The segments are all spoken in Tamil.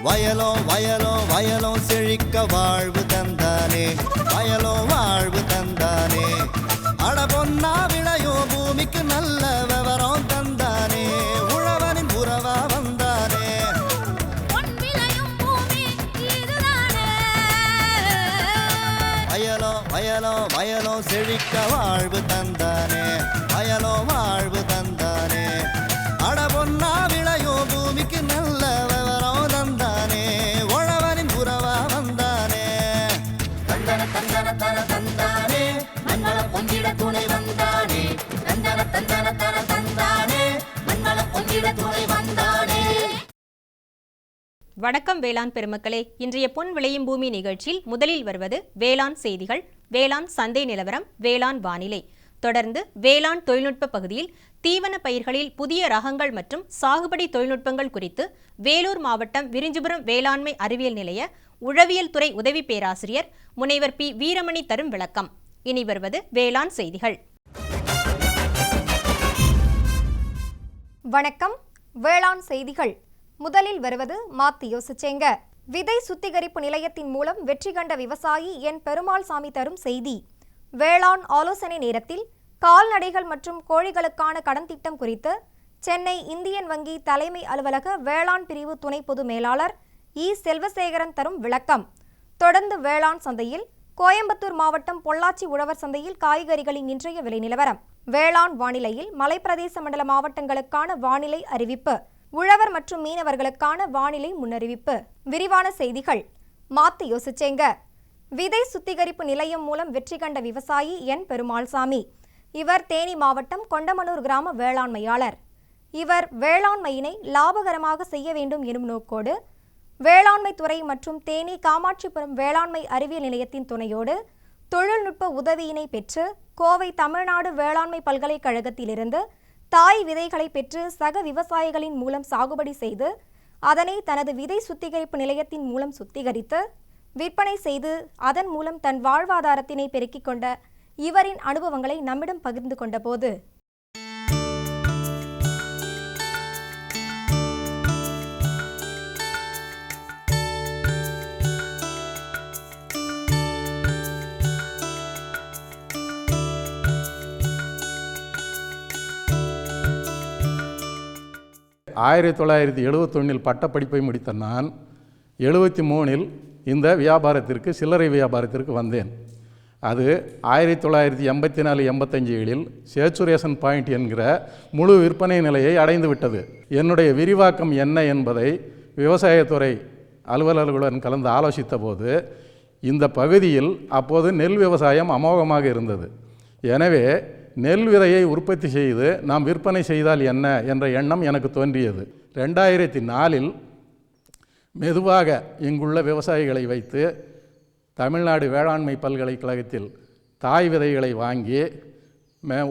வயலோ வயலோ வயலோ செழிக்க வாழ்வு தந்தானே, வயலோ வாழ்வு தந்தானே. அட பொன்னா விளையோ பூமிக்கு நல்ல விவரம் தந்தானே, உழவனின் உறவா வந்தானே. வயலோ வயலோ வயலோ செழிக்க வாழ்வு தந்தானே, வயலோ வாழ்வு தந்தானே. அட பொன்னா விளையோ பூமிக்கு நல்ல விவரம் தந்தானே, உழவனின் உறவா வந்தானே. தந்தன தந்தன தன தந்தானே, மண்வள பொங்கிட துணை வந்தானே. தந்தன தந்தன தன தந்தானே, மண்வள பொங்கிட துணை வந்தானே. வணக்கம் வேளாண் பெருமக்களே. இன்றைய பொன் விளையும் பூமி நிகழ்ச்சியில் முதலில் வருவது வேளாண் செய்திகள், வேளாண் சந்தை நிலவரம், வேளாண் வானிலை. தொடர்ந்து வேளாண் தொழில்நுட்ப பகுதியில் தீவன பயிர்களில் புதிய ரகங்கள் மற்றும் சாகுபடி தொழில்நுட்பங்கள் குறித்து வேலூர் மாவட்டம் விரிஞ்சிபுரம் வேளாண்மை அறிவியல் நிலைய உழவியல் துறை உதவி பேராசிரியர் முனைவர் பி வீரமணி தரும் விளக்கம். இனி வருவது வேளாண் செய்திகள். வணக்கம். வேளாண் செய்திகள். முதலில் வருவது மாத்தி யோசிச்சேங்க. விதை சுத்திகரிப்பு நிலையத்தின் மூலம் வெற்றி கண்ட விவசாயி என் பெருமாள் சாமி தரும் செய்தி. வேளாண் ஆலோசனை நேரத்தில் கால்நடைகள் மற்றும் கோழிகளுக்கான கடன் திட்டம் குறித்து சென்னை இந்தியன் வங்கி தலைமை அலுவலக வேளாண் பிரிவு துணை பொது மேலாளர் இ செல்வசேகரன் தரும் விளக்கம். தொடர்ந்து வேளாண் சந்தையில் கோயம்புத்தூர் மாவட்டம் பொள்ளாச்சி உழவர் சந்தையில் காய்கறிகளின் இன்றைய விலை நிலவரம். வேளாண் வானிலையில் மலைப்பிரதேச மண்டல மாவட்டங்களுக்கான வானிலை அறிவிப்பு, உழவர் மற்றும் மீனவர்களுக்கான வானிலை முன்னறிவிப்பு. விரிவான செய்திகள். மாத்தி யோசிச்சேங்க. விதை சுத்திகரிப்பு நிலையம் மூலம் வெற்றி கண்ட விவசாயி என் பெருமாள்சாமி. இவர் தேனி மாவட்டம் கொண்டமனூர் கிராம வேளாண்மையாளர். இவர் வேளாண்மையினை லாபகரமாக செய்ய வேண்டும் எனும் நோக்கோடு வேளாண்மை துறை மற்றும் தேனி காமாட்சிபுரம் வேளாண்மை அறிவியல் நிலையத்தின் துணையோடு தொழில்நுட்ப உதவியினை பெற்று கோவை தமிழ்நாடு வேளாண்மை பல்கலைக்கழகத்திலிருந்து தாய் விதைகளை பெற்று சக விவசாயிகளின் மூலம் சாகுபடி செய்து அதனை தனது விதை சுத்திகரிப்பு நிலையத்தின் மூலம் சுத்திகரித்து விற்பனை செய்து அதன் மூலம் தன் வாழ்வாதாரத்தினை பெருக்கிக் கொண்ட இவரின் அனுபவங்களை நம்மிடம் பகிர்ந்து கொண்ட போது, ஆயிரத்தி 1971 பட்டப்படிப்பை முடித்த நான் 73 இந்த வியாபாரத்திற்கு சில்லறை வியாபாரத்திற்கு வந்தேன். அது 1984-85 சேச்சுரேஷன் பாயிண்ட் என்கிற முழு விற்பனை நிலையை அடைந்து விட்டது. என்னுடைய விரிவாக்கம் என்ன என்பதை விவசாயத்துறை அலுவலர்களுடன் கலந்து ஆலோசித்த போது இந்த பகுதியில் அப்போது நெல் விவசாயம் அமோகமாக இருந்தது. எனவே நெல் விதையை உற்பத்தி செய்து நாம் விற்பனை செய்தால் என்ன என்ற எண்ணம் எனக்கு தோன்றியது. 2004 மெதுவாக இங்குள்ள விவசாயிகளை வைத்து தமிழ்நாடு வேளாண்மை பல்கலைக்கழகத்தில் தாய் விதைகளை வாங்கி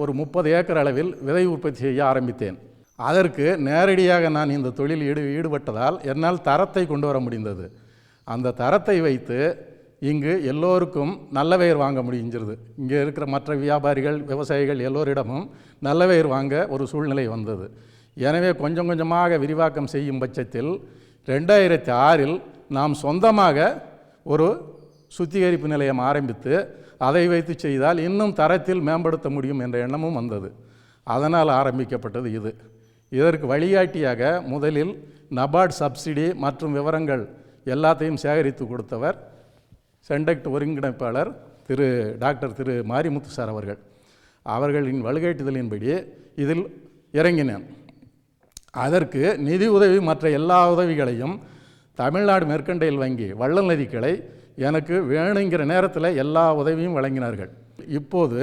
ஒரு 30 ஏக்கர் அளவில் விதை உற்பத்தி செய்ய ஆரம்பித்தேன். அதற்கு நேரடியாக நான் இந்த தொழில் ஈடுபட்டதால் என்னால் தரத்தை கொண்டு வர முடிந்தது. அந்த தரத்தை வைத்து இங்கு எல்லோருக்கும் நல்ல பயிர் வாங்க முடிஞ்சிருது. இங்கே இருக்கிற மற்ற வியாபாரிகள் விவசாயிகள் எல்லோரிடமும் நல்ல பயிர் வாங்க ஒரு சூழ்நிலை வந்தது. எனவே கொஞ்சம் கொஞ்சமாக விரிவாக்கம் செய்யும் பட்சத்தில் 2006 நாம் சொந்தமாக ஒரு சுத்திகரிப்பு நிலையம் ஆரம்பித்து அதை வைத்து செய்தால் இன்னும் தரத்தில் மேம்படுத்த முடியும் என்ற எண்ணமும் வந்தது. அதனால் ஆரம்பிக்கப்பட்டது இது. இதற்கு வழிகாட்டியாக முதலில் நபார்ட் சப்சிடி மற்றும் விவரங்கள் எல்லாத்தையும் சேகரித்து கொடுத்தவர் சென்டெக்ட் ஒருங்கிணைப்பாளர் டாக்டர் திரு மாரிமுத்து சார் அவர்களின் வழிகாட்டுதலின்படி இதில் இறங்கினேன். அதற்கு நிதி உதவி மற்ற எல்லா உதவிகளையும் தமிழ்நாடு மெர்கண்டைல் வங்கி வள்ளல் நதி கிளை எனக்கு வேணுங்கிற நேரத்தில் எல்லா உதவியும் வழங்கினார்கள். இப்போது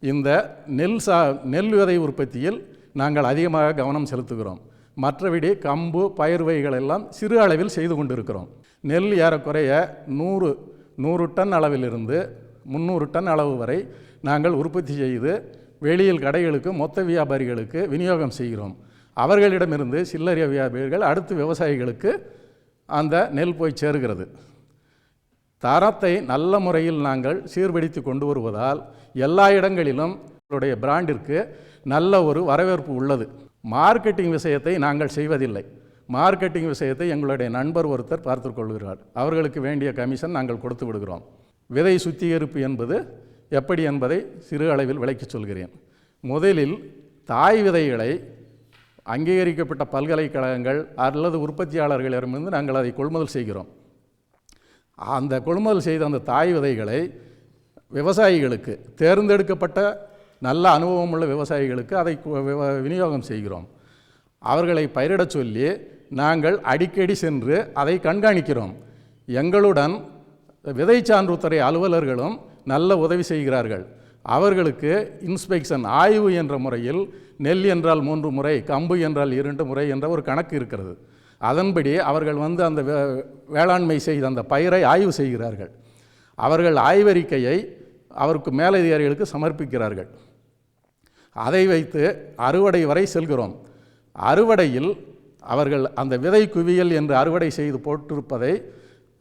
இந்த நெல் விதை உற்பத்தியில் நாங்கள் அதிகமாக கவனம் செலுத்துகிறோம். மற்றபடி கம்பு பயிர் வகைகள் எல்லாம் சிறு அளவில் செய்து கொண்டிருக்கிறோம். நெல் ஏறக்குறைய 100 டன் அளவிலிருந்து 300 டன் அளவு வரை நாங்கள் உற்பத்தி செய்து வெளியில் கடைகளுக்கு மொத்த வியாபாரிகளுக்கு விநியோகம் செய்கிறோம். அவர்களிடமிருந்து சில்லறை வியாபாரிகள் அடுத்து விவசாயிகளுக்கு அந்த நெல் போய் சேருகிறது. தரத்தை நல்ல முறையில் நாங்கள் சீர்படுத்தி கொண்டு வருவதால் எல்லா இடங்களிலும் நம்மளுடைய பிராண்டிற்கு நல்ல ஒரு வரவேற்பு உள்ளது. மார்க்கெட்டிங் விஷயத்தை நாங்கள் செய்வதில்லை. மார்க்கெட்டிங் விஷயத்தை எங்களுடைய நண்பர் ஒருத்தர் பார்த்து கொள்கிறார். அவர்களுக்கு வேண்டிய கமிஷன் நாங்கள் கொடுத்து விடுகிறோம். விதை சுத்திகரிப்பு என்பது எப்படி என்பதை சிறு அளவில் விளக்கிச் சொல்கிறேன். முதலில் தாய் விதைகளை அங்கீகரிக்கப்பட்ட பல்கலைக்கழகங்கள் அல்லது உற்பத்தியாளர்களிடமிருந்து நாங்கள் அதை கொள்முதல் செய்கிறோம். அந்த கொள்முதல் செய்த அந்த தாய் விதைகளை விவசாயிகளுக்கு, தேர்ந்தெடுக்கப்பட்ட நல்ல அனுபவமுள்ள விவசாயிகளுக்கு அதை விநியோகம் செய்கிறோம். அவர்களை பயிரிடச் சொல்லி நாங்கள் அடிக்கடி சென்று அதை கண்காணிக்கிறோம். எங்களுடன் விதை சான்றுத்துறை அலுவலர்களும் நல்ல உதவி செய்கிறார்கள். அவர்களுக்கு இன்ஸ்பெக்ஷன், ஆய்வு என்ற முறையில் நெல் என்றால் 3 முறை, கம்பு என்றால் 2 முறை என்ற ஒரு கணக்கு இருக்கிறது. அதன்படி அவர்கள் வந்து அந்த வேளாண்மை செய்த அந்த பயிரை ஆய்வு செய்கிறார்கள். அவர்கள் ஆய்வறிக்கையை அவருக்கு மேலதிகாரிகளுக்கு சமர்ப்பிக்கிறார்கள். அதை வைத்து அறுவடை வரை செல்கிறோம். அறுவடையில் அவர்கள் அந்த விதை குவியல் என்று அறுவடை செய்து போட்டிருப்பதை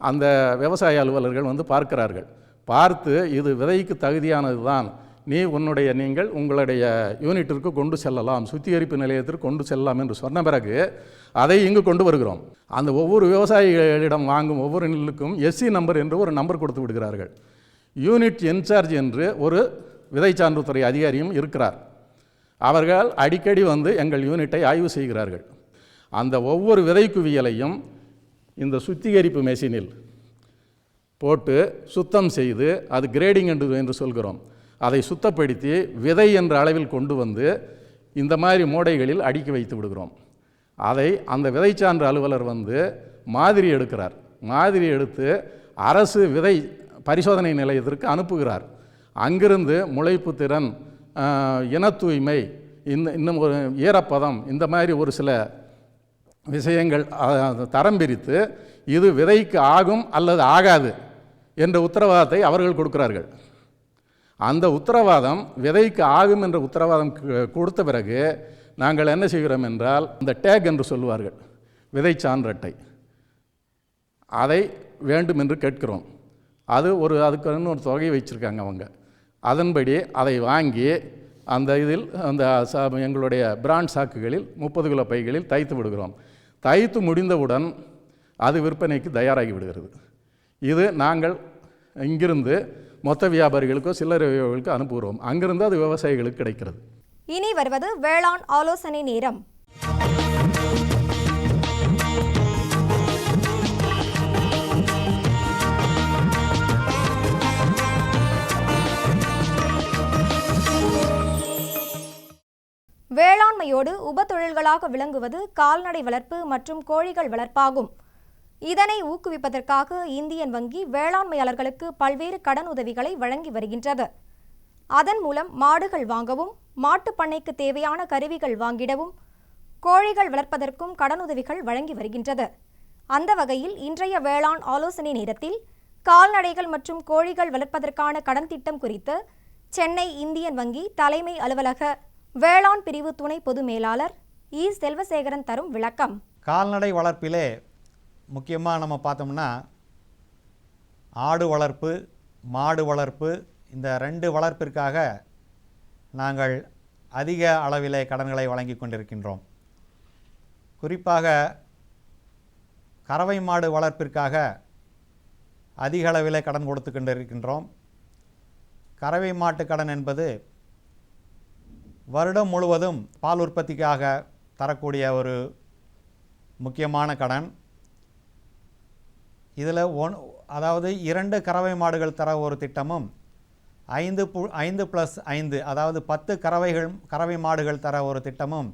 அந்த விவசாய அலுவலர்கள் வந்து பார்க்கிறார்கள். பார்த்து இது விதைக்கு தகுதியானது தான், நீங்கள் உங்களுடைய யூனிட்டிற்கு கொண்டு செல்லலாம், சுத்திகரிப்பு நிலையத்திற்கு கொண்டு செல்லலாம் என்று சொன்ன பிறகு அதை இங்கு கொண்டு வருகிறோம். அந்த ஒவ்வொரு விவசாயிகளிடம் வாங்கும் ஒவ்வொரு நெல்லுக்கும் எஸ்சி நம்பர் என்று ஒரு நம்பர் கொடுத்து விடுகிறார்கள். யூனிட் இன்சார்ஜ் என்று ஒரு விதை சான்றுத்துறை அதிகாரியும் இருக்கிறார். அவர்கள் அடிக்கடி வந்து எங்கள் யூனிட்டை ஆய்வு செய்கிறார்கள். அந்த ஒவ்வொரு விதை குவியலையும் இந்த சுத்திகரிப்பு மெஷினில் போட்டு சுத்தம் செய்து, அது கிரேடிங் என்று சொல்கிறோம், அதை சுத்தப்படுத்தி விதை என்ற அளவில் கொண்டு வந்து இந்த மாதிரி மூடைகளில் அடுக்கி வைத்து விடுகிறோம். அதை அந்த விதைச்சான்று அலுவலர் வந்து மாதிரி எடுக்கிறார். மாதிரி எடுத்து அரசு விதை பரிசோதனை நிலையத்திற்கு அனுப்புகிறார். அங்கிருந்து முளைப்பு திறன், இன தூய்மை, இன்னும் ஒரு ஈரப்பதம், இந்த மாதிரி ஒரு சில விஷயங்கள் தரம் பிரித்து இது விதைக்கு ஆகும் அல்லது ஆகாது என்ற உத்தரவாதத்தை அவர்கள் கொடுக்கிறார்கள். அந்த உத்தரவாதம் விதைக்கு ஆகும் என்ற உத்தரவாதம் கொடுத்த பிறகு நாங்கள் என்ன செய்கிறோம் என்றால், இந்த டேக் என்று சொல்லுவார்கள், விதை சான்றட்டை, அதை வேண்டும் என்று கேட்கிறோம். அதுக்கு ஒரு தொகை வச்சுருக்காங்க அவங்க. அதன்படி அதை வாங்கி அந்த இதில் அந்த எங்களுடைய பிராண்ட் சாக்குகளில் 30 கிலோ பைகளில் தைத்து விடுகிறோம். தைத்து முடிந்தவுடன் அது விற்பனைக்கு தயாராகி விடுகிறது. இது நாங்கள் இங்கிருந்து மொத்த வியாபாரிகளுக்கோ சில்லறை வியாபாரிகளுக்கோ அனுப்புகிறோம். அங்கிருந்து அது விவசாயிகளுக்கு கிடைக்கிறது. இனி வருவது வேளாண் ஆலோசனை நேரம். வேளாண்மையோடு உபத்தொழில்களாக விளங்குவது கால்நடை வளர்ப்பு மற்றும் கோழிகள் வளர்ப்பாகும். இதனை ஊக்குவிப்பதற்காக இந்தியன் வங்கி வேளாண்மையாளர்களுக்கு பல்வேறு கடன் உதவிகளை வழங்கி வருகின்றது. அதன் மூலம் மாடுகள் வாங்கவும், மாட்டுப் பண்ணைக்கு தேவையான கருவிகள் வாங்கிடவும், கோழிகள் வளர்ப்பதற்கும் கடனுதவிகள் வழங்கி வருகின்றது. அந்த வகையில் இன்றைய வேளாண் ஆலோசனை நேரத்தில் கால்நடைகள் மற்றும் கோழிகள் வளர்ப்பதற்கான கடன் திட்டம் குறித்து சென்னை இந்தியன் வங்கி தலைமை அலுவலக வேளாண் பிரிவு துணை பொது மேலாளர் இ. செல்வசேகரன் தரும் விளக்கம். கால்நடை வளர்ப்பிலே முக்கியமாக நம்ம பார்த்தோம்னா ஆடு வளர்ப்பு, மாடு வளர்ப்பு, இந்த 2 வளர்ப்பிற்காக நாங்கள் அதிக அளவிலே கடன்களை வழங்கி கொண்டிருக்கின்றோம். குறிப்பாக கறவை மாடு வளர்ப்பிற்காக அதிக அளவிலே கடன் கொடுத்து கொண்டிருக்கின்றோம். கறவை மாட்டு கடன் என்பது வருடம் முழுவதும் பால் உற்பத்திக்காக தரக்கூடிய ஒரு முக்கியமான கடன். இதில் அதாவது 2 கறவை மாடுகள் தர ஒரு திட்டமும், 5+5 அதாவது 10 கறவை மாடுகள் தர ஒரு திட்டமும்,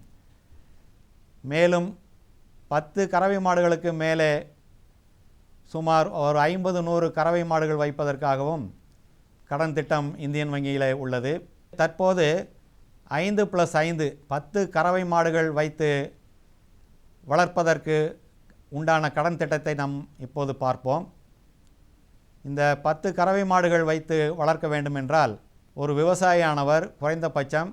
மேலும் 10 கறவை மாடுகளுக்கு மேலே சுமார் ஒரு 50-100 கறவை மாடுகள் வைப்பதற்காகவும் கடன் திட்டம் இந்தியன் வங்கியில் உள்ளது. தற்போது 5+5 10 கறவை மாடுகள் வைத்து வளர்ப்பதற்கு உண்டான கடன் திட்டத்தை நாம் இப்போது பார்ப்போம். இந்த 10 கறவை மாடுகள் வைத்து வளர்க்க வேண்டுமென்றால் ஒரு விவசாயியானவர் குறைந்தபட்சம்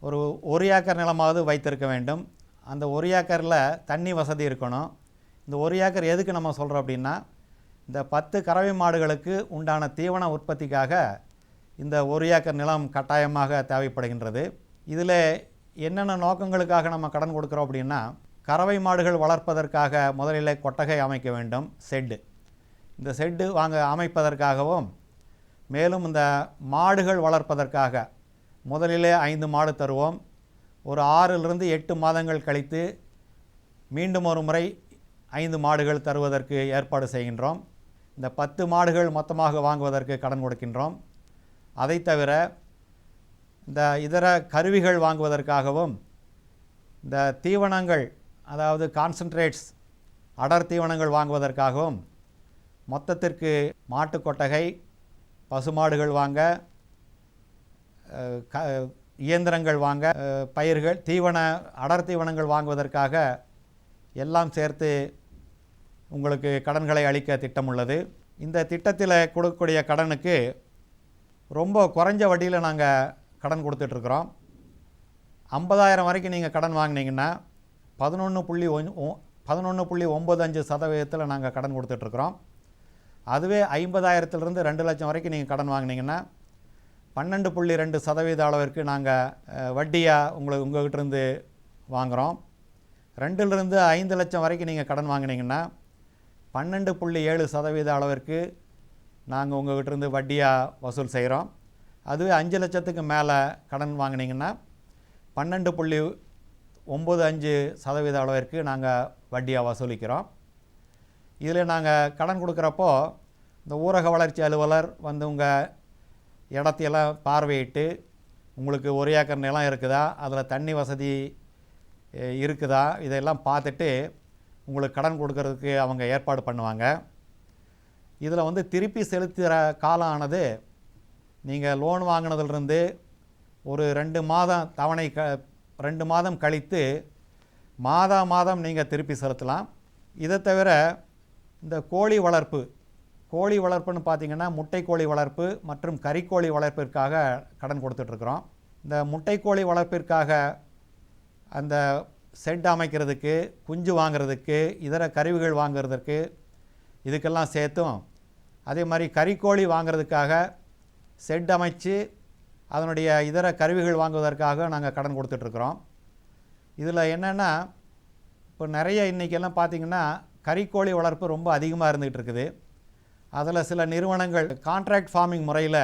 ஒரு 1 ஏக்கர் நிலமாவது வைத்திருக்க வேண்டும். அந்த 1 ஏக்கரில் தண்ணி வசதி இருக்கணும். இந்த 1 ஏக்கர் எதுக்கு நம்ம சொல்கிறோம் அப்படின்னா, இந்த 10 கறவை மாடுகளுக்கு உண்டான தீவன உற்பத்திக்காக இந்த 1 ஏக்கர் நிலம் கட்டாயமாக தேவைப்படுகின்றது. இதில் என்னென்ன நோக்கங்களுக்காக நம்ம கடன் கொடுக்குறோம் அப்படின்னா, கறவை மாடுகள் வளர்ப்பதற்காக முதலில் கொட்டகை அமைக்க வேண்டும், ஷெட்டு. இந்த ஷெட்டு அமைப்பதற்காகவும், மேலும் இந்த மாடுகள் வளர்ப்பதற்காக முதலிலே 5 மாடு தருவோம். ஒரு 6லிருந்து 8 மாதங்கள் கழித்து மீண்டும் ஒரு முறை 5 மாடுகள் தருவதற்கு ஏற்பாடு செய்கின்றோம். இந்த 10 மாடுகள் மொத்தமாக வாங்குவதற்கு கடன் கொடுக்கின்றோம். அதை தவிர இந்த இதர கருவிகள் வாங்குவதற்காகவும், இந்த தீவனங்கள், அதாவது கான்சன்ட்ரேட்ஸ், அடர் தீவனங்கள் வாங்குவதற்காகவும் மொத்தத்திற்கு மாட்டு கொட்டகை, பசுமாடுகள் வாங்க, இயந்திரங்கள் வாங்க, பயிர்கள், அடர் தீவனங்கள் வாங்குவதற்காக எல்லாம் சேர்த்து உங்களுக்கு கடன்களை அளிக்க திட்டம் உள்ளது. இந்த திட்டத்தில் கொடுக்கக்கூடிய கடனுக்கு ரொம்ப குறைஞ்ச வட்டியில் நாங்கள் கடன் கொடுத்துட்ருக்குறோம். 50,000 வரைக்கும் நீங்கள் கடன் வாங்கினீங்கன்னா 11.95% நாங்கள் கடன் கொடுத்துட்ருக்குறோம். அதுவே 50,000லிருந்து 2 லட்சம் வரைக்கும் நீங்கள் கடன் வாங்கினீங்கன்னா 12.2% அளவிற்கு நாங்கள் வட்டியாக உங்கள்கிட்டருந்து வாங்குகிறோம். 2லிருந்து 5 லட்சம் வரைக்கும் நீங்கள் கடன் வாங்கினீங்கன்னா 12.7% அளவிற்கு நாங்கள் உங்கள்கிட்டருந்து வட்டியாக வசூல் செய்கிறோம். அதுவே 5 லட்சத்துக்கு மேலே கடன் வாங்கினீங்கன்னா 12.95% அளவிற்கு நாங்கள் வட்டியாக வசூலிக்கிறோம். இதில் நாங்கள் கடன் கொடுக்குறப்போ இந்த ஊரக வளர்ச்சி அலுவலர் வந்து உங்கள் இடத்தையெல்லாம் பார்வையிட்டு உங்களுக்கு 1 ஏக்கர் நிலம் இருக்குதா, அதில் தண்ணி வசதி இருக்குதா, இதெல்லாம் பார்த்துட்டு உங்களுக்கு கடன் கொடுக்கறதுக்கு அவங்க ஏற்பாடு பண்ணுவாங்க. இதில் வந்து திருப்பி செலுத்துகிற காலம் ஆனது நீங்கள் லோன் வாங்கினதுலேருந்து ஒரு 2 மாதம் தவணை 2 மாதம் கழித்து மாதம் நீங்கள் திருப்பி செலுத்தலாம். இதை தவிர இந்த கோழி வளர்ப்புன்னு பார்த்திங்கன்னா முட்டைக்கோழி வளர்ப்பு மற்றும் கறிக்கோழி வளர்ப்பிற்காக கடன் கொடுத்துட்ருக்குறோம். இந்த முட்டைக்கோழி வளர்ப்பிற்காக அந்த ஷெட் அமைக்கிறதுக்கு, குஞ்சு வாங்கிறதுக்கு, இதர கருவிகள் வாங்கிறதுக்கு, இதுக்கெல்லாம் சேர்த்தும், அதே மாதிரி கறிக்கோழி வாங்கிறதுக்காக ஷெட் அமைச்சு அதனுடைய இதர கருவிகள் வாங்குவதற்காக நாங்கள் கடன் கொடுத்துட்ருக்குறோம். இதில் என்னென்னா, இப்போ நிறைய இன்றைக்கெல்லாம் பார்த்திங்கன்னா கறிக்கோழி வளர்ப்பு ரொம்ப அதிகமாக இருந்துகிட்டு இருக்குது. அதில் சில நிறுவனங்கள் கான்ட்ராக்ட் ஃபார்மிங் முறையில்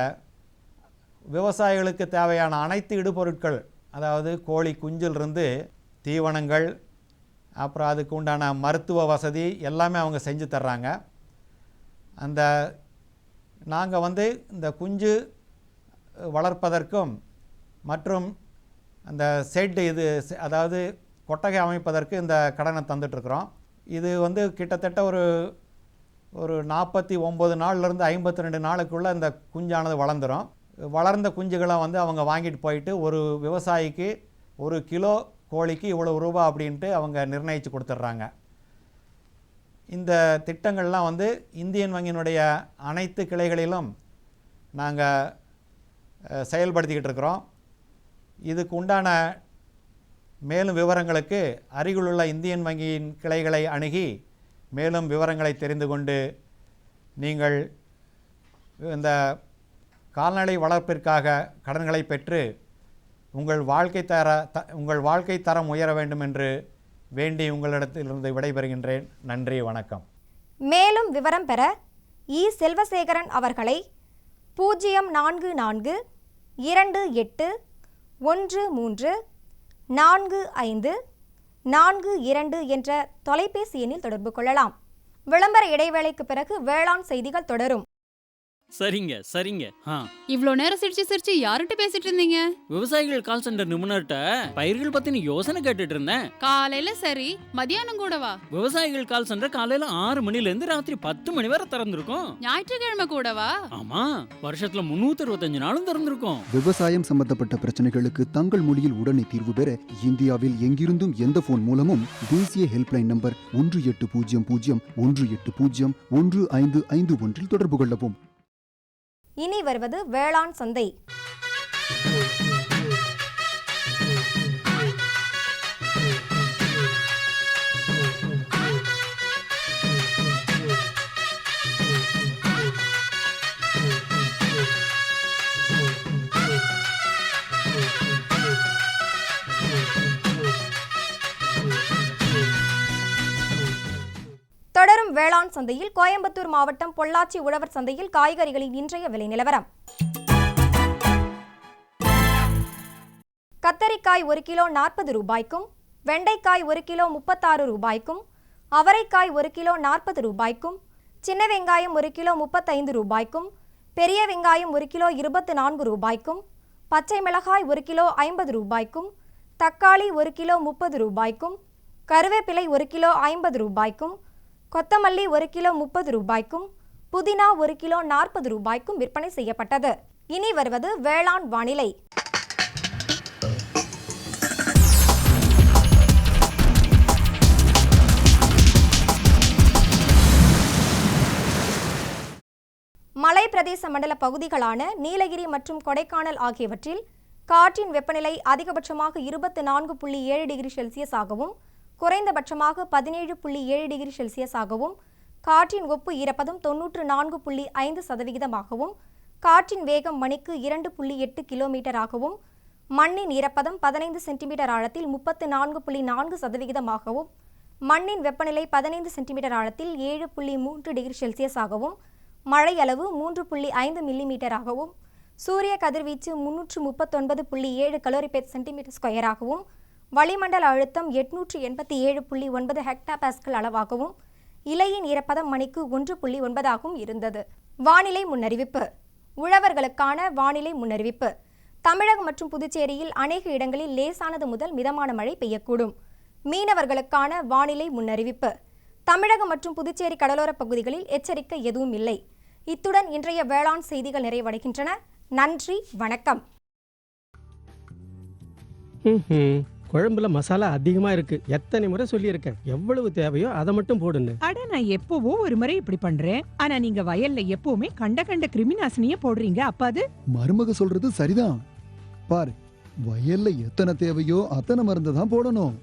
விவசாயிகளுக்கு தேவையான அனைத்து இடுபொருட்கள், அதாவது கோழி குஞ்சிலிருந்து தீவனங்கள், அப்புறம் அதுக்கு உண்டான மருத்துவ வசதி எல்லாமே அவங்க செஞ்சு தர்றாங்க. நாங்கள் வந்து இந்த குஞ்சு வளர்ப்பதற்கும் மற்றும் அந்த ஷெட் அதாவது கொட்டகை அமைப்பதற்கு இந்த கடனை தந்துட்டுருக்குறோம். இது வந்து கிட்டத்தட்ட ஒரு 49 நாள்லேருந்து 52 நாளுக்குள்ளே இந்த குஞ்சானது வளர்ந்துடும். வளர்ந்த குஞ்சுகளை வந்து அவங்க வாங்கிட்டு போயிட்டு ஒரு விவசாயிக்கு 1 கிலோ கோழிக்கு இவ்வளவு ரூபா அப்படின்ட்டு அவங்க நிர்ணயித்து கொடுத்துட்றாங்க. இந்த திட்டங்கள்லாம் வந்து இந்தியன் வங்கியினுடைய அனைத்து கிளைகளிலும் நாங்கள் செயல்படுத்திக்கிட்டு இருக்கிறோம். இதுக்கு உண்டான மேலும் விவரங்களுக்கு அருகிலுள்ள இந்தியன் வங்கியின் கிளைகளை அணுகி மேலும் விவரங்களை தெரிந்து கொண்டு நீங்கள் இந்த கால்நடை வளர்ப்பிற்காக கடன்களை பெற்று உங்கள் வாழ்க்கை தரம் உயர வேண்டும் என்று வேண்டி உங்களிடத்திலிருந்து விடைபெறுகின்றேன். நன்றி, வணக்கம். மேலும் விவரம் பெற செல்வசேகரன் அவர்களை 044 28 13 45 42 என்ற தொலைபேசி எண்ணில் தொடர்பு கொள்ளலாம். விளம்பர இடைவேளைக்கு பிறகு வேளாண் செய்திகள் தொடரும். சரிங்க. இவ்ளோ நேரம் சிரிச்சு யார்கிட்ட பேசிட்டு இருந்தீங்க? விவசாயிகள் கால் சென்டர் நிபுணர்கிட்ட பயிர்கள் பத்தின யோசனை கேட்டுட்டு இருந்தேன். காலையில சரி, மதியானம் கூடவா? விவசாயிகள் கால் சென்டர் காலையில 6 மணில இருந்து ராத்திரி 10 மணி வரை திறந்திருக்கும். ஞாயிற்றுக்கிழமை கூடவா? ஆமா, வருஷத்துல 365 நாளும் திறந்திருக்கும். விவசாயம் சம்பந்தப்பட்ட பிரச்சனைகளுக்கு தங்கள் மொழியில் உடனே தீர்வு பெற இந்தியாவில் எங்கிருந்தும் எந்த போன் மூலமும் தேசிய ஹெல்ப்லைன் நம்பர் 1800 180 1551 தொடர்பு கொள்ளவும். இனி வருவது வேளாண் சந்தை. வேளாண் சந்தையில் கோயம்புத்தூர் மாவட்டம் பொள்ளாச்சி உழவர் சந்தையில் காய்கறிகளின் இன்றைய விலை நிலவரம். கத்தரிக்காய் 1 கிலோ 40 ரூபாய்க்கும், வெண்டைக்காய் 1 கிலோ 36 ரூபாய்க்கும், அவரைக்காய் 1 கிலோ 40 ரூபாய்க்கும், சின்ன வெங்காயம் 1 கிலோ 35 ரூபாய்க்கும், பெரிய வெங்காயம் 1 கிலோ 24 ரூபாய்க்கும், பச்சை மிளகாய் 1 கிலோ 50 ரூபாய்க்கும், தக்காளி 1 கிலோ 30 ரூபாய்க்கும், கருவேப்பிலை 1 கிலோ 50 ரூபாய்க்கும், கொத்தமல்லி 1 கிலோ 30 ரூபாய்க்கும், புதினா 1 கிலோ 40 ரூபாய்க்கும் விற்பனை செய்யப்பட்டது. இனி வருவது வேளாண் வானிலை. மலை பிரதேச மண்டல பகுதிகளான நீலகிரி மற்றும் கொடைக்கானல் ஆகியவற்றில் காற்றின் வெப்பநிலை அதிகபட்சமாக 24.7 டிகிரி செல்சியஸாகவும் குறைந்தபட்சமாக 17.7 டிகிரி செல்சியஸாகவும், காற்றின் ஒப்பு ஈரப்பதம் 94.5%ஆகவும், காற்றின் வேகம் மணிக்கு 2.8 கிலோமீட்டராகவும், மண்ணின் ஈரப்பதம் 15 சென்டிமீட்டர் ஆழத்தில் 34.4%ஆகவும், மண்ணின் வெப்பநிலை 15 சென்டிமீட்டர் ஆழத்தில் 7.3 டிகிரி செல்சியஸாகவும், மழை அளவு 3.5 மில்லிமீட்டராகவும், சூரிய கதிர்வீச்சு 339.7 கலோரி பெர் சென்டிமீட்டர் ஸ்கொயராகவும், வளிமண்டல அழுத்தம் 887.9 ஹெக்டா பாஸ்கல் அளவாகவும், இலையின் ஈரப்பதம் மணிக்கு 1.9 இருந்தது. வானிலை முன்னறிவிப்பு. உழவர்களுக்கான வானிலை முன்னறிவிப்பு. தமிழகம் மற்றும் புதுச்சேரியில் அநேக இடங்களில் லேசானது முதல் மிதமான மழை பெய்யக்கூடும். மீனவர்களுக்கான வானிலை முன்னறிவிப்பு. தமிழகம் மற்றும் புதுச்சேரி கடலோர பகுதிகளில் எச்சரிக்கை எதுவும் இல்லை. இத்துடன் இன்றைய வேளாண் செய்திகள் நிறைவடைகின்றன. நன்றி, வணக்கம். குழம்புல மசாலா அதிகமா இருக்கு. எத்தனை முறை சொல்லியிருக்கேன், எவ்வளவு தேவையோ அதை மட்டும் போடுன்னு. அட, நான் எப்பவோ ஒரு முறை இப்படி பண்றேன். ஆனா நீங்க வயல்ல எப்பவுமே கண்ட கிருமிநாசினிய போடுறீங்க. அப்ப அது மருமக சொல்றது சரிதான். பாரு, வயல்ல எத்தனை தேவையோ அத்தனை மருந்து தான் போடணும்.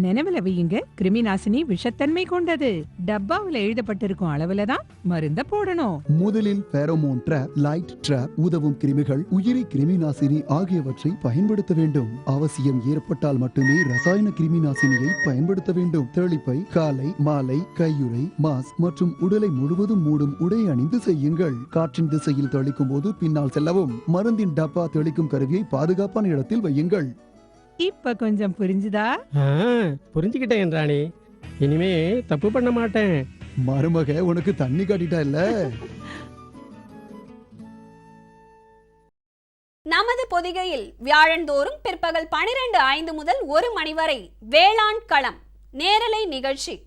நினைவுல வையுங்க, கிருமிநாசினி விஷத்தன்மை கொண்டது. டப்பாவுல எழுதப்பட்டிருக்கும் அளவுல தான் மருந்த போடணும். முதலில் பேரோமோன் ட்ராப், லைட் ட்ராப், உதவும் கிருமிகள், உயிரி கிருமிநாசினி ஆகியவற்றை பயன்படுத்த வேண்டும். அவசியம் ஏற்பட்டால் மட்டுமே ரசாயன கிருமிநாசினியை பயன்படுத்த வேண்டும். தெளிப்பை காலை மாலை கையுறை, மாஸ்க் மற்றும் உடலை முழுவதும் மூடும் உடை அணிந்து செய்யுங்கள். காற்றின் திசையில் தெளிக்கும் போது பின்னால் செல்லவும். மருந்தின் டப்பா தெளிக்கும் கருவியை பாதுகாப்பான இடத்தில் வையுங்கள். இப்ப கொஞ்சம் புரிஞ்சுதா? புரிஞ்சுக்கிட்டேன் என்றாணி. இனிமே தப்பு பண்ண மாட்டேன். மருமக உனக்கு தண்ணி காட்டிட்டா இல்ல. நமது பொதிகையில் வியாழந்தோறும் பிற்பகல் 12:05 முதல் 1 மணி வரை வேளாண் களம் நேரலை நிகழ்ச்சி.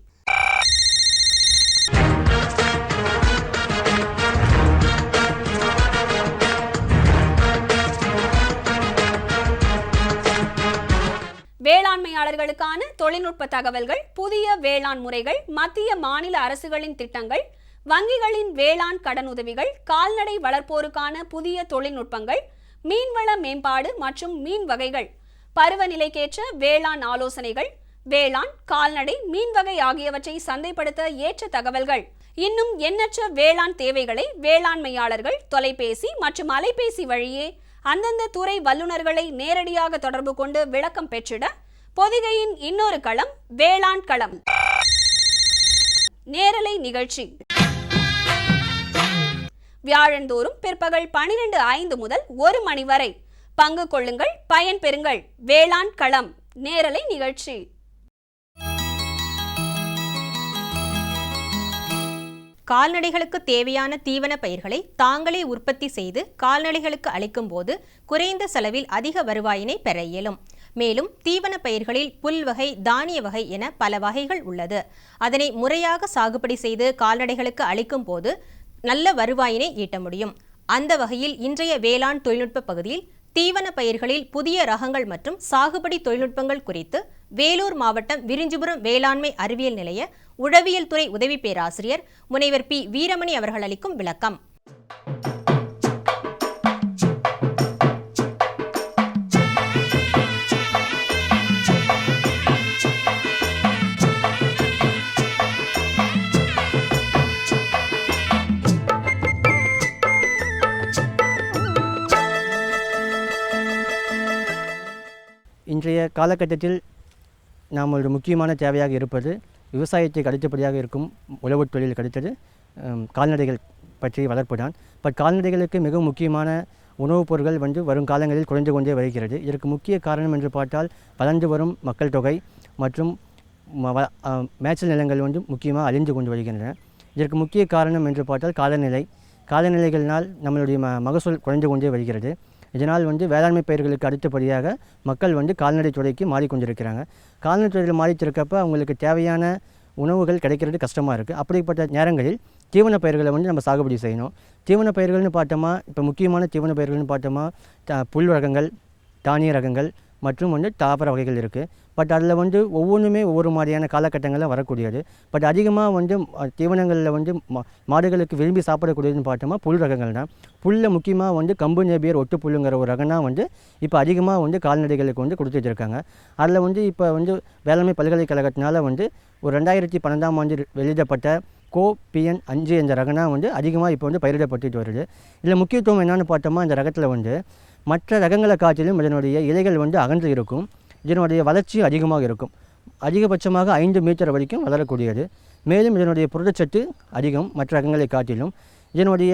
வேளாண்மையாளர்களுக்கான தொழில்நுட்ப தகவல்கள், புதிய வேளாண் முறைகள், மத்திய மாநில அரசுகளின் திட்டங்கள், வங்கிகளின் வேளாண் கடனுதவிகள், கால்நடை வளர்ப்போருக்கான புதிய தொழில்நுட்பங்கள், மீன்வள மேம்பாடு மற்றும் மீன் வகைகள், பருவநிலைக்கேற்ற வேளாண் ஆலோசனைகள், வேளாண், கால்நடை, மீன் வகை ஆகியவற்றை சந்தைப்படுத்த ஏற்ற தகவல்கள், இன்னும் எண்ணற்ற வேளாண் தேவைகளை வேளாண்மையாளர்கள் தொலைபேசி மற்றும் அலைபேசி வழியே அந்தந்த துறை வல்லுநர்களை நேரடியாக தொடர்பு கொண்டு விளக்கம் பெற்றிட பொதிகையின் இன்னொரு களம் வேளாண் களம் நேரலை நிகழ்ச்சி. வியாழந்தோறும் பிற்பகல் 12:05 முதல் 1 மணி வரை பங்கு கொள்ளுங்கள், பயன் பெறுங்கள். வேளாண் களம் நேரலை நிகழ்ச்சி. கால்நடைகளுக்கு தேவையான தீவன பயிர்களை தாங்களே உற்பத்தி செய்து கால்நடைகளுக்கு அளிக்கும் போது குறைந்த செலவில் அதிக வருவாயினை பெற இயலும். மேலும் தீவன பயிர்களில் புல் வகை, தானிய வகை என பல வகைகள் உள்ளது. அதனை முறையாக சாகுபடி செய்து கால்நடைகளுக்கு அளிக்கும் போது நல்ல வருவாயினை ஈட்ட முடியும். அந்த வகையில் இன்றைய வேளாண் தொழில்நுட்ப பகுதியில் தீவன பயிர்களில் புதிய ரகங்கள் மற்றும் சாகுபடி தொழில்நுட்பங்கள் குறித்து வேலூர் மாவட்டம் விரிஞ்சிபுரம் வேளாண்மை அறிவியல் நிலைய உழவியல் துறை உதவி பேராசிரியர் முனைவர் பி. வீரமணி அவர்கள் அளிக்கும் விளக்கம். இன்றைய காலகட்டத்தில் நாம் ஒரு முக்கியமான தேவையாக இருப்பது விவசாயத்துக்கு அடுத்தபடியாக இருக்கும் உழவுத் தொழிலுக்கு அடுத்தது கால்நடைகள் பற்றிய வளர்ப்பு தான். பட் கால்நடைகளுக்கு மிகவும் முக்கியமான உணவுப் பொருட்கள் வந்து வரும் காலங்களில் குறைந்து கொண்டே வருகிறது. இதற்கு முக்கிய காரணம் என்று பார்த்தால் வளர்ந்து வரும் மக்கள் தொகை மற்றும் மேய்ச்சல் நிலங்கள் வந்து முக்கியமாக அழிந்து கொண்டு வருகின்றன. இதற்கு முக்கிய காரணம் என்று பார்த்தால் காலநிலைகளினால் நம்மளுடைய மகசூல் குறைந்து கொண்டே வருகிறது. இதனால் வந்து வேளாண்மை பயிர்களுக்கு அடுத்தபடியாக மக்கள் வந்து கால்நடை துறைக்கு மாறிக்கொண்டிருக்கிறாங்க. கால்நடை துறையில் மாறித்திருக்கப்போ அவங்களுக்கு தேவையான உணவுகள் கிடைக்கிறது கஷ்டமாக இருக்குது. அப்படிப்பட்ட நேரங்களில் தீவன பயிர்களை வந்து நம்ம சாகுபடி செய்யணும். தீவன பயிர்கள்னு பார்த்தோமா, இப்போ முக்கியமான தீவன பயிர்கள்னு பார்த்தோமா புல் ரகங்கள், தானிய ரகங்கள் மற்றும் வந்து தாவர வகைகள் இருக்குது. பட் அதில் வந்து ஒவ்வொன்றுமே ஒவ்வொரு மாதிரியான காலகட்டங்களில் வரக்கூடியது. பட் அதிகமாக வந்து தீவனங்களில் வந்து மாடுகளுக்கு விரும்பி சாப்பிடக்கூடியதுன்னு பார்த்தோமா புல் ரகங்கள் தான். புல்லில் முக்கியமாக வந்து கம்பு நேபியர் ஒட்டு புல்லுங்கிற ஒரு ரகம் தான் வந்து இப்போ அதிகமாக வந்து கால்நடைகளுக்கு வந்து கொடுத்துட்டு இருக்காங்க. அதில் வந்து இப்போ வந்து வேளாண்மை பல்கலைக்கழகத்தினால வந்து ஒரு 2012ஆம் ஆண்டு வெளியிடப்பட்ட PN 5 என்ற ரகனா வந்து அதிகமாக இப்போ வந்து பயிரிடப்பட்டு வருது. இதில் முக்கியத்துவம் என்னென்னு பார்த்தோமா, இந்த ரகத்தில் வந்து மற்ற ரகங்களை காட்டிலும் இதனுடைய இலைகள் வந்து அகன்று இருக்கும். இதனுடைய வளர்ச்சி அதிகமாக இருக்கும். அதிகபட்சமாக 5 மீட்டர் வரைக்கும் வளரக்கூடியது. மேலும் இதனுடைய புரதச்சத்து அதிகம் மற்ற ரகங்களை காட்டிலும். இதனுடைய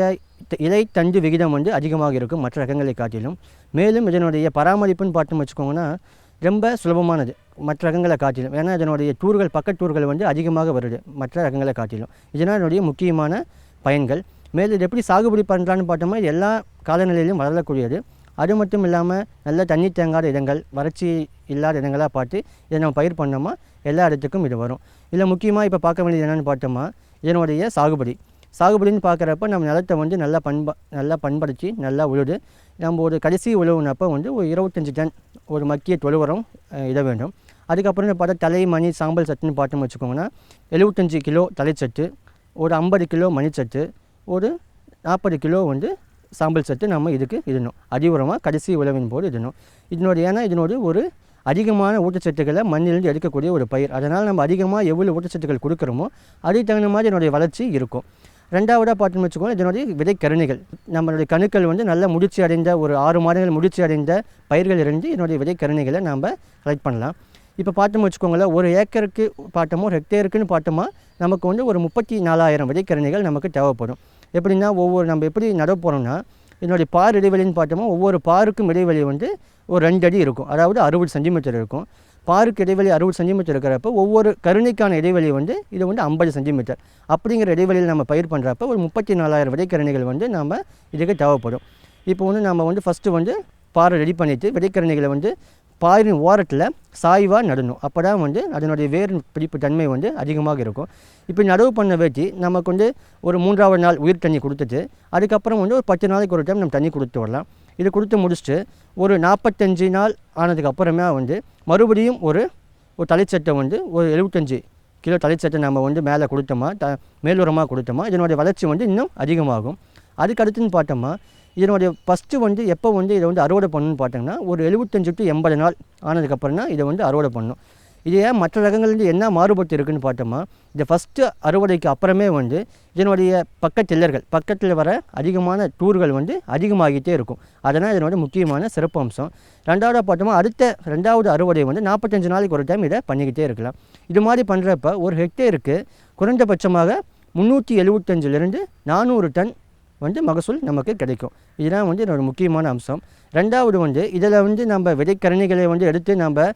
இலை தண்டு விகிதம் வந்து அதிகமாக இருக்கும் மற்ற ரகங்களை காட்டிலும். மேலும் இதனுடைய பராமரிப்புன்னு பார்த்து வச்சுக்கோங்கன்னா ரொம்ப சுலபமானது மற்ற ரகங்களை காட்டிலும். ஏன்னா இதனுடைய டூர்கள் பக்கத்தூர்கள் வந்து அதிகமாக வருது மற்ற ரகங்களை காட்டிலும். இதனால் இதனுடைய முக்கியமான பயன்கள். மேலும் இது எப்படி சாகுபடி பண்ணுறான்னு பார்த்தோம்னா இது எல்லா காலநிலையிலும் வளரக்கூடியது. அது மட்டும் இல்லாமல் நல்ல தண்ணி தேங்காத இடங்கள், வறட்சி இல்லாத இடங்களாக பார்த்து இதை நம்ம பயிர் பண்ணோமா எல்லா இடத்துக்கும் இது வரும். இதில் முக்கியமாக இப்போ பார்க்க வேண்டியது என்னென்னு பார்த்தோமா, இதனுடைய சாகுபடின்னு பார்க்குறப்ப நம்ம நிலத்தை வந்து நல்லா பண்படுத்தி நல்லா உழுது நம்ம ஒரு கடைசி உழவுனப்போ வந்து ஒரு 25 டன் ஒரு மக்கிய தொழு உரம் இட வேண்டும். அதுக்கப்புறம் பார்த்தா தலை மணி சாம்பல் சத்துன்னு பார்த்தோம்னு வச்சுக்கோங்கன்னா 75 கிலோ தலைச்சத்து, ஒரு 50 கிலோ மணிச்சத்து, ஒரு 40 கிலோ வந்து சாம்பல் சத்து நம்ம இதுக்கு இடணும். அடி உரமாக கடைசி உழவின் போது இடணும். இதனோட ஒரு அதிகமான ஊட்டச்சத்துக்களை மண்ணிலிருந்து எடுக்கக்கூடிய ஒரு பயிர். அதனால் நம்ம அதிகமாக எவ்வளோ ஊட்டச்சத்துக்கள் கொடுக்குறோமோ அதுக்கு தகுந்த மாதிரி இதனுடைய வளர்ச்சி இருக்கும். ரெண்டாவதாக பார்த்தோம்னு வச்சுக்கோங்க, இதனுடைய விதைக்கருணிகள். நம்மளுடைய கணுக்கள் வந்து நல்ல முடிச்சு அடைந்த ஒரு 6 மாதங்கள் முடிச்சு அடைந்த பயிர்கள் இருந்து இதனுடைய விதைக்கருணிகளை நம்ம கலெக்ட் பண்ணலாம். இப்போ பார்த்தோம்னு வச்சுக்கோங்களேன், ஒரு ஏக்கருக்கு பார்த்தோமோ ஒரு ஹெக்டேருக்குன்னு பார்த்தோமா நமக்கு வந்து ஒரு 34,000 விதைக்கருணிகள் நமக்கு தேவைப்படும். எப்படின்னா நம்ம எப்படி நட போகிறோம்னா இதனுடைய பார் இடைவெளின்னு பார்த்தோமா ஒவ்வொரு பாருக்கும் இடைவெளி வந்து ஒரு 2 அடி இருக்கும். அதாவது 60 சென்டிமீட்டர் இருக்கும். பாருக்கு இடைவெளி 60 சென்டிமீட்டர் இருக்கிறப்ப ஒவ்வொரு கருணைக்கான இடைவெளி வந்து இது வந்து 50 சென்டிமீட்டர். அப்படிங்கிற இடைவெளியில் நம்ம பயிர் பண்ணுறப்ப ஒரு 34,000 விதைக்கருணிகள் வந்து நம்ம இதுக்கு தேவைப்படும். இப்போ வந்து நம்ம வந்து ஃபஸ்ட்டு வந்து பாறை ரெடி பண்ணிவிட்டு விதைக்கருணிகளை வந்து பாரின் ஓரத்தில் சாய்வாக நடணும். அப்போ தான் வந்து அதனுடைய வேர் பிடிப்பு தன்மை வந்து அதிகமாக இருக்கும். இப்போ நடவு பண்ண வேட்டி நமக்கு வந்து ஒரு 3ஆவது நாள் உயிர் தண்ணி கொடுத்துட்டு அதுக்கப்புறம் வந்து ஒரு 10 நாளைக்கு ஒரு டைம் நம்ம தண்ணி கொடுத்து வரலாம். இது கொடுத்து முடிச்சுட்டு ஒரு 45 நாள் ஆனதுக்கு அப்புறமே வந்து மறுபடியும் ஒரு தலைச்சட்டை வந்து ஒரு 75 கிலோ தலைச்சட்டை நம்ம வந்து மேலே கொடுத்தோமா மேலுரமாக கொடுத்தோமா இதனுடைய வளர்ச்சி வந்து இன்னும் அதிகமாகும். அதுக்கு அடுத்துன்னு பார்த்தோம்னா இதனுடைய ஃபஸ்ட்டு வந்து எப்போ வந்து இதை வந்து அறுவடை பண்ணணும்னு பார்த்தோம்னா ஒரு 75 to 80 நாள் ஆனதுக்கப்புறம் தான் இதை வந்து அறுவடை பண்ணணும். இது ஏன் மற்ற ரகங்கள்லேருந்து என்ன மாறுபட்டு இருக்குதுன்னு பார்த்தோம்னா இந்த ஃபஸ்ட்டு அறுவடைக்கு அப்புறமே வந்து இதனுடைய பக்கத்தில் வர அதிகமான டூர்கள் வந்து அதிகமாகிட்டே இருக்கும். அதனால் இதனோட முக்கியமான சிறப்பு அம்சம். ரெண்டாவதாக பார்த்தோம்னா அடுத்த 2வது அறுவடை வந்து 45 நாளைக்கு ஒரு டைம் இதை பண்ணிக்கிட்டே இருக்கலாம். இது மாதிரி பண்ணுறப்ப ஒரு ஹெக்டேருக்கு குறைந்தபட்சமாக 375 400 டன் வந்து மகசூல் நமக்கு கிடைக்கும். இதுதான் வந்து என்னோடய முக்கியமான அம்சம். ரெண்டாவது வந்து இதில் வந்து நம்ம விதைக்கரணிகளை வந்து எடுத்து நம்ம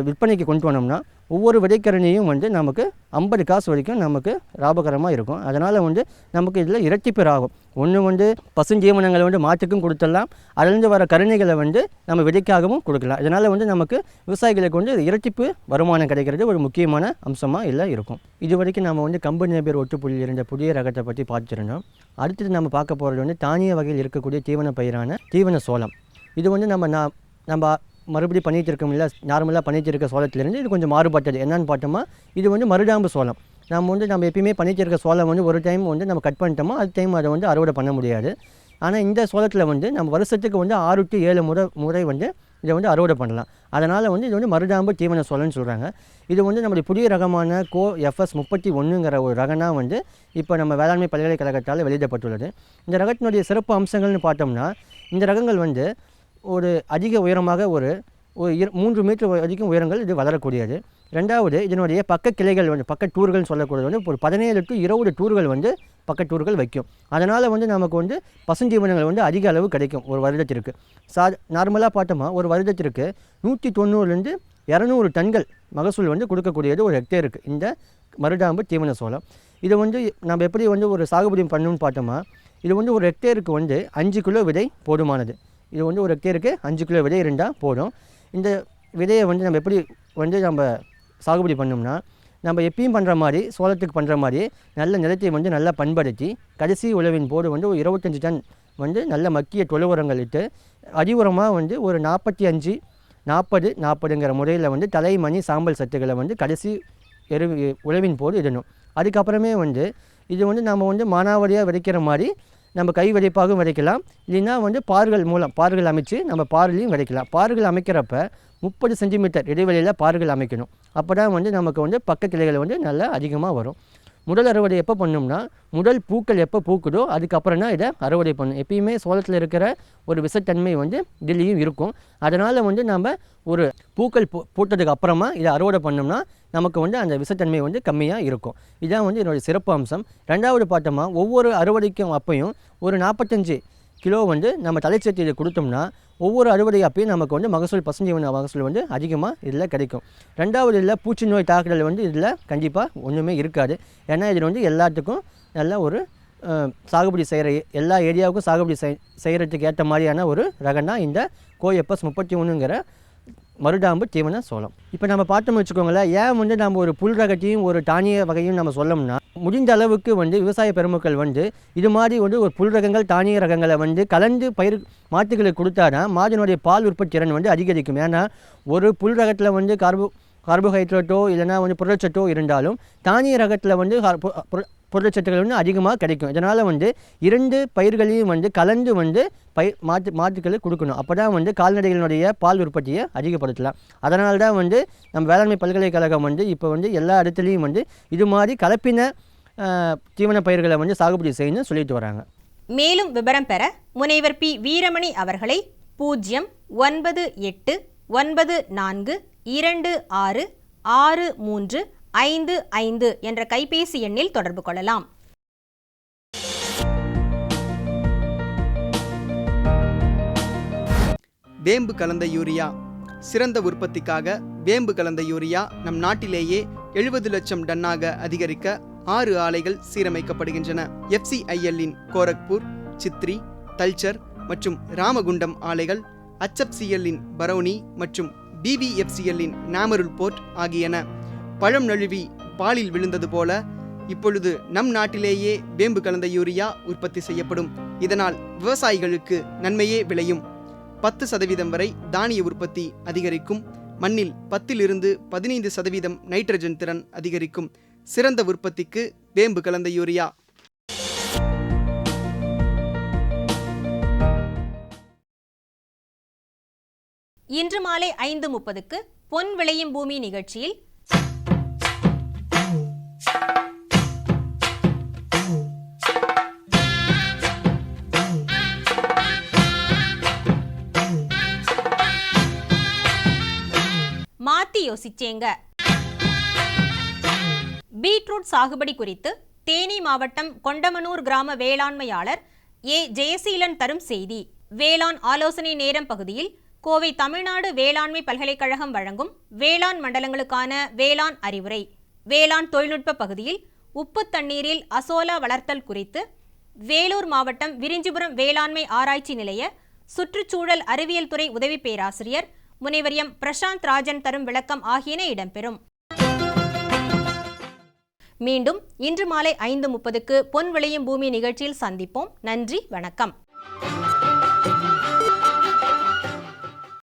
விற்பனைக்கு கொண்டு வந்தோம்னா ஒவ்வொரு விதைக்கரணியும் வந்து நமக்கு 50 காசு வரைக்கும் நமக்கு லாபகரமாக இருக்கும். அதனால் வந்து நமக்கு இதில் இரட்டிப்பு ஆகும். ஒன்று வந்து பசுஞ்சீவனங்களை வந்து மாட்டுக்கும் கொடுத்துடலாம், அதிலிருந்து வர கருணைகளை வந்து நம்ம விதைக்காகவும் கொடுக்கலாம். இதனால் வந்து நமக்கு விவசாயிகளுக்கு வந்து இரட்டிப்பு வருமானம் கிடைக்கிறது ஒரு முக்கியமான அம்சமாக இதில் இருக்கும். இது வரைக்கும் நம்ம வந்து கம்பு நேபியர் ஒட்டுப்புள்ளியில் இருந்த புதிய ரகத்தை பற்றி பார்த்துருந்தோம். அடுத்தது நம்ம பார்க்க போகிறது வந்து தானிய வகையில் இருக்கக்கூடிய தீவன பயிரான தீவன சோளம். இது வந்து நம்ம மறுபடியும் பண்ணிகிட்டு இருக்கோம் இல்லை, நார்மலாக பண்ணிகிட்டு இருக்க சோளத்திலேருந்து இது கொஞ்சம் மாறுபட்டது. என்னென்னு பார்த்தோமா இது வந்து மருதாம்பு சோளம். நம்ம எப்பயுமே பண்ணிகிட்டு இருக்க சோளம் வந்து ஒரு டைம் வந்து நம்ம கட் பண்ணிட்டோமோ அது டைம் அதை வந்து அறுவடை பண்ண முடியாது. ஆனால் இந்த சோளத்தில் வந்து நம்ம வருஷத்துக்கு வந்து 6 to 7 முறை வந்து இதை வந்து அறுவடை பண்ணலாம். அதனால் வந்து இது வந்து மருதாம்பு தீவன சோளம்னு சொல்கிறாங்க. இது வந்து நம்முடைய புதிய ரகமான FS 31ங்கிற ஒரு ரகனா வந்து இப்போ நம்ம வேளாண்மை பல்கலைக்கழகத்தால் வெளியிடப்பட்டுள்ளது. இந்த ரகத்தினுடைய சிறப்பு அம்சங்கள்னு பார்த்தோம்னா இந்த ரகங்கள் வந்து ஒரு அதிக உயரமாக ஒரு ஒரு 3 மீட்டர் வரைக்கும் உயரங்கள் இது வளரக்கூடியது. ரெண்டாவது இதனுடைய பக்க கிளைகள் வந்து பக்க டூர்கள் சொல்லக்கூடியது வந்து ஒரு 17 to 20 டூர்கள் வந்து பக்க டூர்கள் வைக்கும். அதனால் வந்து நமக்கு வந்து பசுந்தீவனங்கள் வந்து அதிக அளவு கிடைக்கும் ஒரு வருடத்திற்கு. நார்மலாக பார்த்தோமா ஒரு வருடத்திற்கு 190 to 200 டன்கள் மகசூல் வந்து கொடுக்கக்கூடியது ஒரு ஹெக்டேருக்கு இந்த மருதாம்பு தீவன சோளம். இதை வந்து நம்ம எப்படி வந்து ஒரு சாகுபடி பண்ணணும்னு பார்த்தோமா, இது வந்து ஒரு ஹெக்டேருக்கு வந்து 5 கிலோ விதை போதுமானது. இது வந்து ஒரு ஹெக்டேருக்கு 5 கிலோ விதை இருந்தால் போதும். இந்த விதையை வந்து நம்ம எப்படி வந்து நம்ம சாகுபடி பண்ணோம்னா, நம்ம எப்பயும் பண்ணுற மாதிரி சோளத்துக்கு பண்ணுற மாதிரி நல்ல நிலத்தை வந்து நல்லா பண்படுத்தி கடைசி உழவின் போது வந்து ஒரு 25 டன் வந்து நல்ல மக்கிய தொழு உரங்கள் இட்டு அடி உரமாக வந்து ஒரு 45-40-40ங்கிற முறையில் வந்து தலைமணி சாம்பல் சத்துக்களை வந்து கடைசி உழவின் போது இடணும். அதுக்கப்புறமே வந்து இது வந்து நம்ம வந்து மானாவாரியாக விதைக்கிற மாதிரி நம்ம கை விதைப்பாகவும் விதைக்கலாம். இல்லைன்னா வந்து பார்கள் அமைச்சு நம்ம பார்களையும் விதைக்கலாம். பார்கள் அமைக்கிறப்ப 30 சென்டிமீட்டர் இடைவெளியில் பார்கள் அமைக்கணும். அப்போ தான் வந்து நமக்கு வந்து பக்க கிளைகள் வந்து நல்லா அதிகமாக வரும். முதல் அறுவடை எப்போ பண்ணோம்னா, முதல் பூக்கள் எப்போ பூக்குதோ அதுக்கப்புறம் தான் இதை அறுவடை பண்ணணும். எப்பயுமே சோளத்தில் இருக்கிற ஒரு விஷத்தன்மை வந்து இதுலேயும் இருக்கும். அதனால் வந்து நம்ம ஒரு பூக்கள் பூட்டதுக்கு அப்புறமா இதை அறுவடை பண்ணோம்னா நமக்கு வந்து அந்த விஷத்தன்மை வந்து கம்மியாக இருக்கும். இதுதான் வந்து என்னுடைய சிறப்பு அம்சம். ரெண்டாவது பார்த்தோமா, ஒவ்வொரு அறுவடைக்கும் அப்பையும் ஒரு 45 கிலோ வந்து நம்ம தலைச்சத்து இதை கொடுத்தோம்னா ஒவ்வொரு அறுவடை அப்பையும் நமக்கு வந்து மகசூல் பசுந்தீவன மகசூல் வந்து அதிகமாக இதில் கிடைக்கும். ரெண்டாவது இதில் பூச்சி நோய் தாக்குதல் வந்து இதில் கண்டிப்பாக ஒன்றுமே இருக்காது. ஏன்னா இதில் வந்து எல்லாத்துக்கும் நல்ல ஒரு சாகுபடி செய்கிற எல்லா ஏரியாவுக்கும் சாகுபடி செய்கிறதுக்கு ஏற்ற மாதிரியான ஒரு ரகம் தான் இந்த கோஎப்எஸ் 31ங்கிற மருதாம்பு தீவன சோளம். இப்போ நம்ம பார்த்தோம்னு வச்சுக்கோங்களேன், ஏன் வந்து நம்ம ஒரு புல் ரகத்தையும் ஒரு தானிய வகையும் நம்ம சொல்லோம்னா, முடிந்த அளவுக்கு வந்து விவசாய பெருமக்கள் வந்து இது மாதிரி வந்து ஒரு புல் ரகங்கள் தானிய ரகங்களை வந்து கலந்து மாட்டுகளுக்கு கொடுத்தாதான் மாட்டினுடைய பால் உற்பத்தி திறன் வந்து அதிகரிக்கும். ஏன்னா ஒரு புல் ரகத்தில் வந்து கார்போஹைட்ரேட்டோ இல்லைனா வந்து புரதச்சத்தோ இருந்தாலும் தானிய ரகத்தில் வந்து புரதச்சத்துக்கள் வந்து அதிகமாக கிடைக்கும். இதனால் வந்து 2 பயிர்களையும் வந்து கலந்து வந்து மாட்டுக்களுக்கு கொடுக்கணும். அப்போ தான் வந்து கால்நடைகளினுடைய பால் உற்பத்தியை அதிகப்படுத்தலாம். அதனால தான் வந்து நம்ம வேளாண்மை பல்கலைக்கழகம் வந்து இப்போ வந்து எல்லா இடத்துலையும் வந்து இது மாதிரி கலப்பின தீவன பயிர்களை வந்து சாகுபடி செய்யணும்னு சொல்லிட்டு வராங்க. மேலும் விவரம் பெற முனைவர் பி வீரமணி அவர்களை 09894266355 என்ற கைபேசி எண்ணில் தொடர்பு கொள்ளலாம். வேம்பு கலந்த யூரியா. சிறந்த உற்பத்திக்காக வேம்பு கலந்த யூரியா நம் நாட்டிலேயே 70 லட்சம் டன்னாக அதிகரிக்க 6 ஆலைகள் சீரமைக்கப்படுகின்றன. FCIL-இன் கோரக்பூர், சித்ரி, தல்ச்சர் மற்றும் ராமகுண்டம் ஆலைகள், HFCL-இன் பரௌனி மற்றும் BVFCL-இன் நாமருல் போர்ட் ஆகியன. பழம் நழுவி பாலில் விழுந்தது போல இப்பொழுது நம் நாட்டிலேயே வேம்பு கலந்த யூரியா உற்பத்தி செய்யப்படும். இதனால் விவசாயிகளுக்கு நன்மையே விளையும். 10% வரை தானிய உற்பத்தி அதிகரிக்கும். மண்ணில் 10-15% நைட்ரஜன் திறன் அதிகரிக்கும். சிறந்த உற்பத்திக்கு வேம்பு கலந்த யூரியா. இன்று மாலை 5:30க்கு பொன் விளையும் பூமி நிகழ்ச்சியில் மாத்தி யோசிச்சேங்க. பீட்ரூட் சாகுபடி குறித்து தேனி மாவட்டம் கொண்டமனூர் கிராம வேளாண்மையாளர் ஏ ஜெயசீலன் தரும் செய்தி. வேளாண் ஆலோசனை நேரம் பகுதியில் கோவை தமிழ்நாடு வேளாண்மை பல்கலைக்கழகம் வழங்கும் வேளாண் மண்டலங்களுக்கான வேளாண் அறிவுரை. வேளாண் தொழில்நுட்ப பகுதியில் உப்பு தண்ணீரில் அசோலா வளர்த்தல் குறித்து வேலூர் மாவட்டம் விரிஞ்சிபுரம் வேளாண்மை ஆராய்ச்சி நிலைய சுற்றுச்சூழல் அறிவியல் துறை உதவி பேராசிரியர் முனைவர் எம் பிரசாந்த் ராஜன் தரும் விளக்கம் ஆகியன இடம்பெறும். மீண்டும் இன்று மாலை 5:30க்கு பொன் விளையும் பூமி நிகழ்ச்சியில் சந்திப்போம். நன்றி, வணக்கம்.